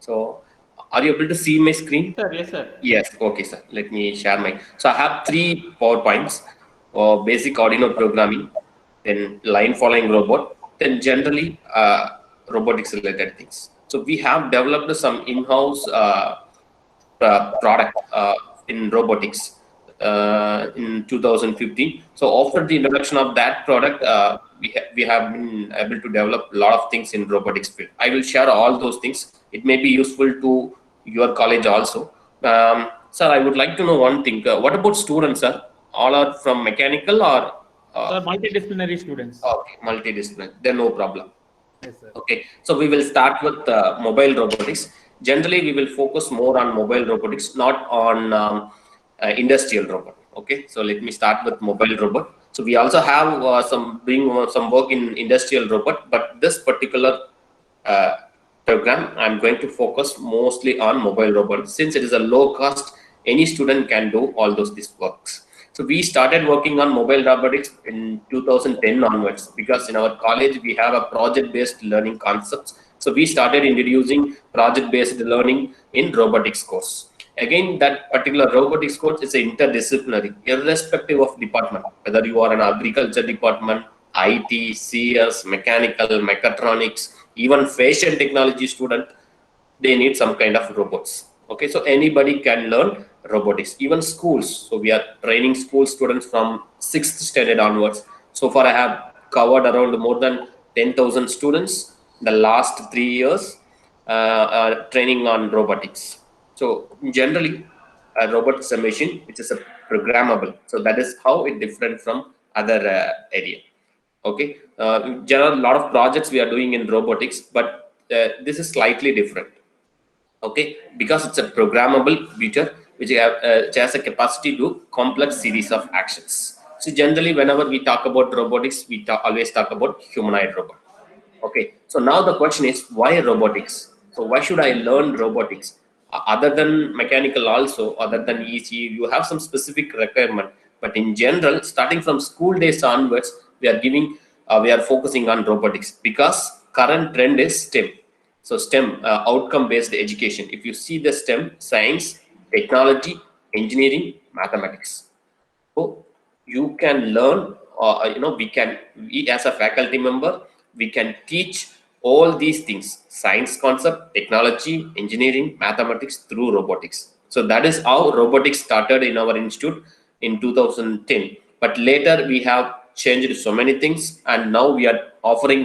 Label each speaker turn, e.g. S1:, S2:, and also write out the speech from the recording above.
S1: So are you able to see my screen?
S2: Sir, yes, sir.
S1: Yes, okay, sir. Let me share my. So I have 3 PowerPoints: basic Arduino programming, then line following robot, then generally robotics related things. So we have developed some in-house product in robotics in 2015. So after the introduction of that product, we have been able to develop a lot of things in robotics field. I will share all those things. It may be useful to your college also. Sir, I would like to know one thing. What about students, sir? All are from mechanical or
S2: Sir, multidisciplinary students.
S1: okay, multidisciplinary? Then no problem.
S2: Yes, sir.
S1: Okay, so we will start with mobile robotics. Generally, we will focus more on mobile robotics, not on industrial robot. Okay, so let me start with mobile robot. So we also have some work in industrial robot, but this particular uh, program, I'm going to focus mostly on mobile robot. Since it is a low cost, any student can do all these works. So we started working on mobile robotics in 2010 onwards, because in our college we have a project-based learning concepts. So we started introducing project-based learning in robotics course. Again, that particular robotics course is interdisciplinary, irrespective of department, whether you are an agriculture department, IT, CS, mechanical, mechatronics, even fashion technology student, they need some kind of robots. Okay, so anybody can learn robotics, even schools. So we are training school students from 6th standard onwards. So far I have covered around more than 10,000 students the last 3 years, training on robotics. So generally a robot is a machine which is a programmable. So that is how it different from other area. Okay, there are a lot of projects we are doing in robotics, but this is slightly different. Okay, because it's a programmable feature which has a capacity to complex series of actions. So generally whenever we talk about robotics, we always talk about humanoid robot. Okay, so now the question is, why robotics? So why should I learn robotics? Other than mechanical also, other than EC, you have some specific requirement. But in general, starting from school days onwards, we are focusing on robotics, because current trend is STEM. So STEM, outcome-based education. If you see the STEM, science, technology, engineering, mathematics. So you can learn, we as a faculty member, we can teach all these things: science concept, technology, engineering, mathematics through robotics. So that is how robotics started in our institute in 2010. But later we have changed so many things, and now we are offering